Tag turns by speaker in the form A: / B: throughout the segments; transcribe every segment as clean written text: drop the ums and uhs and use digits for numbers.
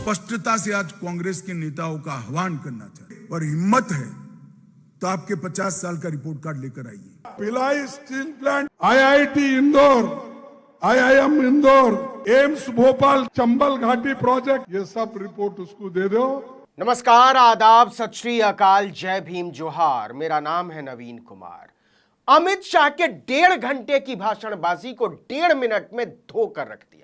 A: स्पष्टता से आज कांग्रेस के नेताओं का आह्वान करना चाहते हैं और हिम्मत है तो आपके 50 साल का रिपोर्ट कार्ड लेकर आइए।
B: Bhilai steel plant, IIT Indore, IIM Indore, AIIMS Bhopal, Chambal घाटी प्रोजेक्ट, ये सब रिपोर्ट उसको दे दो।
C: नमस्कार, आदाब, सत श्री अकाल, जय भीम, जोहार। मेरा नाम है नवीन कुमार। अमित शाह के 1.5 घंटे की भाषणबाजी को 1.5 मिनट में धोकर रख दिया।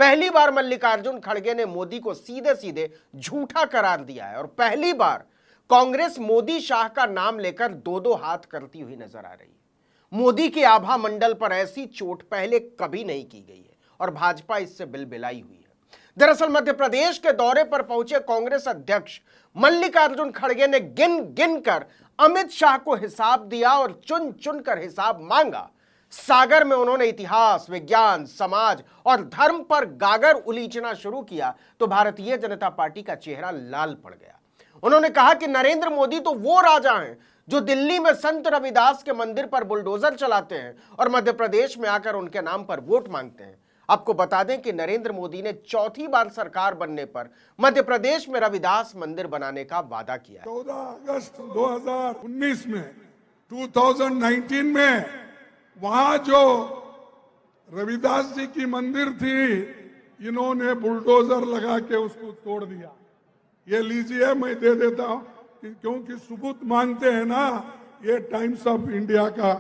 C: पहली बार मल्लिकार्जुन खड़गे ने मोदी को सीधे सीधे झूठा करार दिया है और पहली बार कांग्रेस मोदी शाह का नाम लेकर दो हाथ करती हुई नजर आ रही है। मोदी के आभा मंडल पर ऐसी चोट पहले कभी नहीं की गई है और भाजपा इससे बिलबिलाई हुई है। दरअसल मध्य प्रदेश के दौरे पर पहुंचे कांग्रेस अध्यक्ष मल्लिकार्जुन खड़गे ने गिन गिन कर अमित शाह को हिसाब दिया और चुन चुन कर हिसाब मांगा। सागर में उन्होंने इतिहास, विज्ञान, समाज और धर्म पर गागर उलीचना शुरू किया तो भारतीय जनता पार्टी का चेहरा लाल पड़ गया। उन्होंने कहा कि नरेंद्र मोदी तो वो राजा हैं जो दिल्ली में संत रविदास के मंदिर पर बुलडोजर चलाते हैं और मध्य प्रदेश में आकर उनके नाम पर वोट मांगते हैं। आपको बता दें कि नरेंद्र मोदी ने चौथी बार सरकार बनने पर मध्य प्रदेश में रविदास मंदिर बनाने का वादा किया।
B: 14 अगस्त 2019 में 2019 में वहां जो रविदास जी की मंदिर थी, इन्होंने बुलडोजर लगा के उसको तोड़ दिया। ये लीजिए, मैं दे देता हूं क्योंकि सबूत मांगते हैं ना, ये टाइम्स ऑफ इंडिया का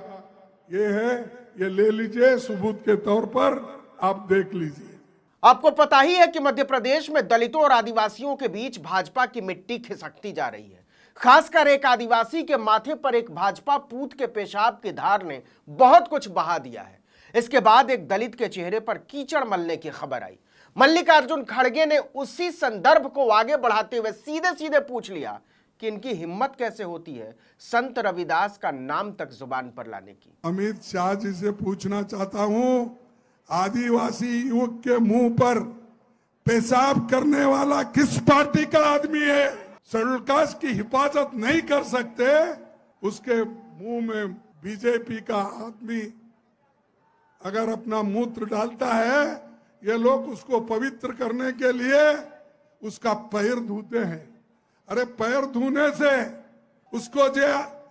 B: ये है, ये ले लीजिए सबूत के तौर पर, आप देख लीजिए।
C: आपको पता ही है कि मध्य प्रदेश में दलितों और आदिवासियों के बीच भाजपा की मिट्टी खिसकती जा रही है। खासकर एक आदिवासी के माथे पर एक भाजपा पूत के पेशाब की धार ने बहुत कुछ बहा दिया है। इसके बाद एक दलित के चेहरे पर कीचड़ मलने की खबर आई। मल्लिकार्जुन खड़गे ने उसी संदर्भ को आगे बढ़ाते हुए सीधे सीधे पूछ लिया कि इनकी हिम्मत कैसे होती है संत रविदास का नाम तक जुबान पर लाने की।
B: अमित शाह जी से पूछना चाहता हूं, आदिवासी युवक के मुंह पर पेशाब करने वाला किस पार्टी का आदमी है? शेड्यूल कास्ट की हिफाजत नहीं कर सकते, उसके मुंह में बीजेपी का आदमी अगर अपना मूत्र डालता है, ये लोग उसको पवित्र करने के लिए उसका पैर धोते हैं। अरे पैर धोने से उसको जो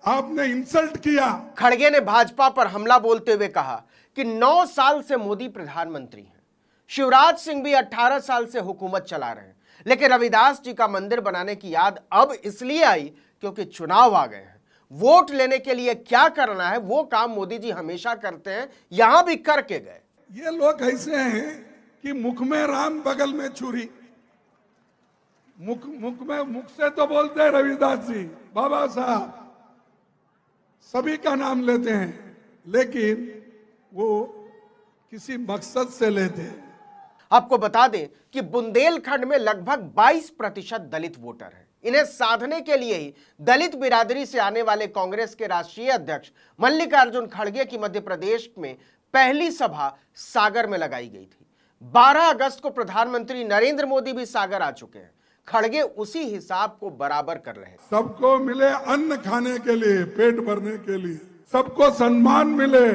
B: आपने इंसल्ट किया।
C: खड़गे ने भाजपा पर हमला बोलते हुए कहा कि 9 साल से मोदी प्रधानमंत्री हैं, शिवराज सिंह भी 18 साल से हुकूमत चला रहे हैं, लेकिन रविदास जी का मंदिर बनाने की याद अब इसलिए आई क्योंकि चुनाव आ गए हैं। वोट लेने के लिए क्या करना है वो काम मोदी जी हमेशा करते हैं, यहां भी करके गए।
B: ये लोग ऐसे हैं कि मुख में राम बगल में छुरी। मुख से तो बोलते हैं रविदास जी, बाबा साहब, सभी का नाम लेते हैं, लेकिन वो किसी मकसद से लेते हैं।
C: आपको बता दें कि बुंदेलखंड में लगभग 22% दलित वोटर हैं। इन्हें साधने के लिए ही दलित बिरादरी से आने वाले कांग्रेस के राष्ट्रीय अध्यक्ष मल्लिकार्जुन खड़गे की मध्य प्रदेश में पहली सभा सागर में लगाई गई थी। 12 अगस्त को प्रधानमंत्री नरेंद्र मोदी भी सागर आ चुके हैं। खड़गे उसी हिसाब को बराबर कर रहे हैं।
B: सबको मिले अन्न खाने के लिए, पेट भरने के लिए, सबको सम्मान मिले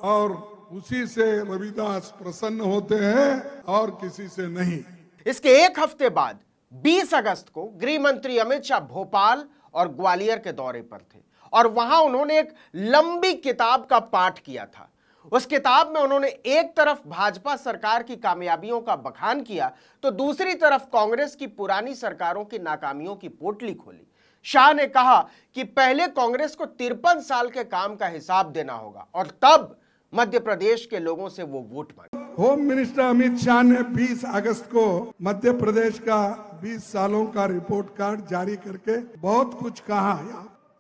B: और उसी से रविदास प्रसन्न होते हैं और किसी से नहीं।
C: इसके एक हफ्ते बाद 20 अगस्त को गृह मंत्री अमित शाह भोपाल और ग्वालियर के दौरे पर थे और वहां उन्होंने एक लंबी किताब का पाठ किया था। उस किताब में उन्होंने एक तरफ भाजपा सरकार की कामयाबियों का बखान किया तो दूसरी तरफ कांग्रेस की पुरानी सरकारों की नाकामियों की पोटली खोली। शाह ने कहा कि पहले कांग्रेस को 53 साल के काम का हिसाब देना होगा और तब मध्य प्रदेश के लोगों से वो वोट मांगे।
B: होम मिनिस्टर अमित शाह ने 20 अगस्त को मध्य प्रदेश का 20 सालों का रिपोर्ट कार्ड जारी करके बहुत कुछ कहा।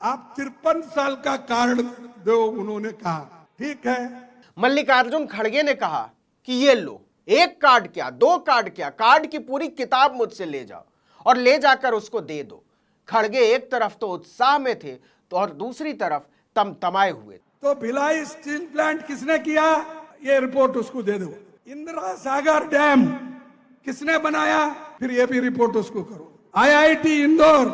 B: आप 53 साल का कार्ड दो, उन्होंने कहा, ठीक है।
C: मल्लिकार्जुन खड़गे ने कहा कि ये लो, एक कार्ड क्या, 2 कार्ड क्या, कार्ड की पूरी किताब मुझसे ले जाओ और ले जाकर उसको दे दो। खड़गे एक तरफ तो उत्साह में थे तो और दूसरी तरफ तमतमाए हुए।
B: तो भिलाई स्टील प्लांट किसने किया, ये रिपोर्ट उसको दे दो। इंदिरा सागर डैम किसने बनाया, फिर ये भी रिपोर्ट उसको करो। IIT इंदौर,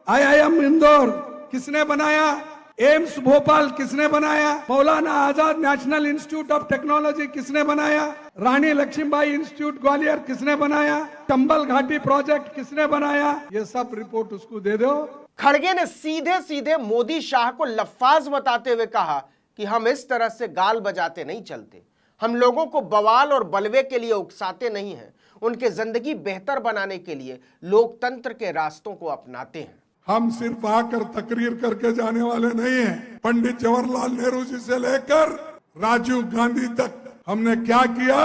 B: IIM इंदौर किसने बनाया, एम्स भोपाल किसने बनाया? Maulana Azad national institute of technology किसने बनाया? रानी लक्ष्मीबाई इंस्टीट्यूट ग्वालियर किसने बनाया? चंबल घाटी प्रोजेक्ट किसने बनाया? ये सब रिपोर्ट उसको दे दो।
C: खड़गे ने सीधे सीधे मोदी शाह को लफ्फाज बताते हुए कहा कि हम इस तरह से गाल बजाते नहीं चलते, हम लोगों को बवाल और बलवे के लिए उकसाते नहीं हैं, उनके जिंदगी बेहतर बनाने के लिए लोकतंत्र के रास्तों को अपनाते हैं।
B: हम सिर्फ आकर तकरीर करके जाने वाले नहीं हैं। पंडित जवाहरलाल नेहरू जी से लेकर राजीव गांधी तक हमने क्या किया,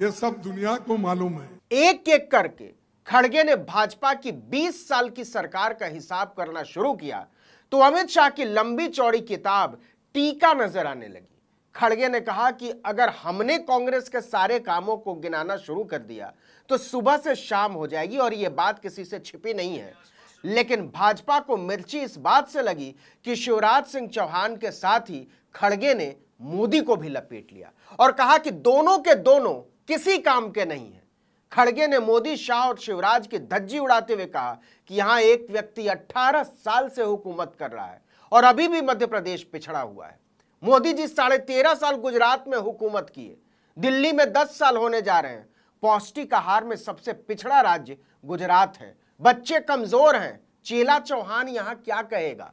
B: ये सब दुनिया को मालूम है।
C: एक एक करके खड़गे ने भाजपा की 20 साल की सरकार का हिसाब करना शुरू किया तो अमित शाह की लंबी चौड़ी किताब टीका नजर आने लगी। खड़गे ने कहा कि अगर हमने कांग्रेस के सारे कामों को गिनाना शुरू कर दिया तो सुबह से शाम हो जाएगी और यह बात किसी से छिपी नहीं है। लेकिन भाजपा को मिर्ची इस बात से लगी कि शिवराज सिंह चौहान के साथ ही खड़गे ने मोदी को भी लपेट लिया और कहा कि दोनों के दोनों किसी काम के नहीं हैं। खड़गे ने मोदी, शाह और शिवराज की धज्जी उड़ाते हुए कहा कि यहां एक व्यक्ति 18 साल से हुकूमत कर रहा है और अभी भी मध्य प्रदेश पिछड़ा हुआ है। मोदी जी 13.5 साल गुजरात में हुकूमत किए, दिल्ली में 10 साल होने जा रहे हैं। पौष्टिक आहार में सबसे पिछड़ा राज्य गुजरात है, बच्चे कमजोर हैं, चेला चौहान यहां क्या कहेगा।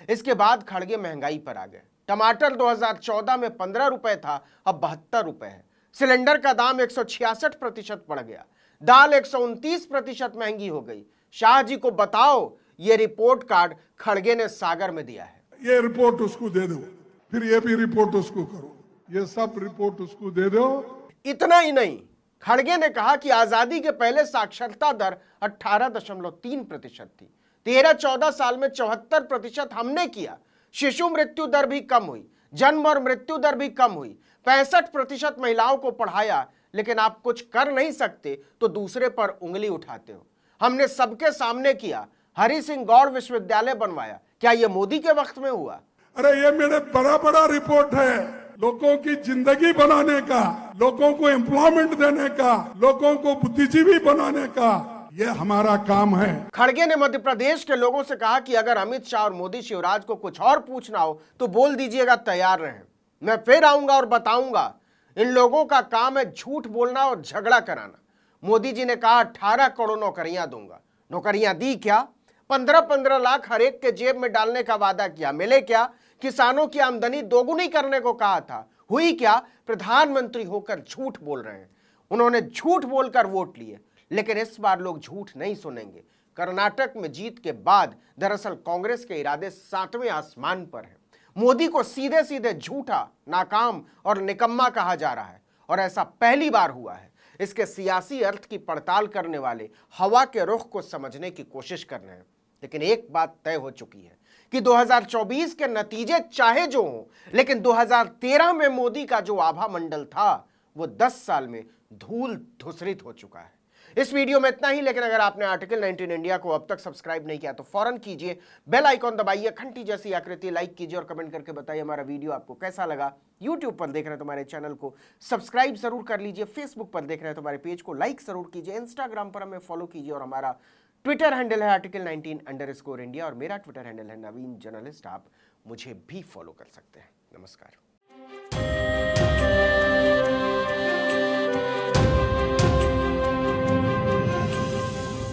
C: इसके बाद खड़गे महंगाई पर आ गए। टमाटर 2014 में 15 रुपए था, अब 72 रुपए है। सिलेंडर का दाम 166% बढ़ गया। दाल 129% महंगी हो गई। शाह जी को बताओ, ये रिपोर्ट कार्ड खड़गे ने सागर में दिया है।
B: ये रिपोर्ट उसको दे दो, फिर ये भी रिपोर्ट उसको करो, ये सब रिपोर्ट उसको दे दो।
C: इतना ही नहीं, खड़गे ने कहा कि आजादी के पहले साक्षरता दर 18.3% थी। 13-14 साल में 74% हमने किया। शिशु मृत्यु दर भी कम हुई, जन्म और मृत्यु दर भी कम हुई। 65% महिलाओं को पढ़ाया। लेकिन आप कुछ कर नहीं सकते तो दूसरे पर उंगली उठाते हो। हमने सबके सामने किया, हरि सिंह गौड़ विश्वविद्यालय बनवाया। क्या यह मोदी के वक्त में हुआ?
B: अरे ये मेरे बड़ा रिपोर्ट है, लोगों की जिंदगी बनाने का, लोगों को एम्प्लॉयमेंट देने का, लोगों को बुद्धिजीवी बनाने का, ये हमारा काम है।
C: खड़गे ने मध्य प्रदेश के लोगों से कहा कि अगर अमित शाह और मोदी शिवराज को कुछ और पूछना हो तो बोल दीजिएगा, तैयार रहें। मैं फिर आऊंगा और बताऊंगा। इन लोगों का काम है झूठ बोलना और झगड़ा कराना। मोदी जी ने कहा 18 करोड़ नौकरियां दूंगा। नौकरियां दी क्या? 15-15 लाख हर एक के जेब में डालने का वादा किया, मिले क्या? किसानों की आमदनी दोगुनी करने को कहा था, हुई क्या? प्रधानमंत्री होकर झूठ बोल रहे हैं। उन्होंने झूठ बोलकर वोट लिए। लेकिन इस बार लोग झूठ नहीं सुनेंगे। कर्नाटक में जीत के बाद दरअसल कांग्रेस के इरादे 7वें आसमान पर हैं। मोदी को सीधे सीधे झूठा, नाकाम और निकम्मा कहा जा रहा है और ऐसा पहली बार हुआ है। इसके सियासी अर्थ की पड़ताल करने वाले हवा के रुख को समझने की कोशिश कर रहे हैं। लेकिन एक बात तय हो चुकी है कि 2024 के नतीजे चाहे जो हों, लेकिन 2013 में मोदी का जो आभा मंडल था वो 10 साल में धूल धूसरित हो चुका है। इस वीडियो में इतना ही। लेकिन अगर आपने आर्टिकल 19 इंडिया को अब तक सब्सक्राइब नहीं किया तो फौरन कीजिए, बेल आइकॉन दबाइए, घंटी जैसी आकृति लाइक कीजिए और कमेंट करके बताइए हमारा वीडियो आपको कैसा लगा। यूट्यूब पर देख रहे हैं तो हमारे चैनल को सब्सक्राइब जरूर कर लीजिए, फेसबुक पर देख रहे हैं तो हमारे पेज को लाइक जरूर कीजिए, इंस्टाग्राम पर हमें फॉलो कीजिए और हमारा ट्विटर हैंडल है article19_India और मेरा ट्विटर हैंडल है नवीन जर्नलिस्ट। आप मुझे भी फॉलो कर सकते हैं। नमस्कार।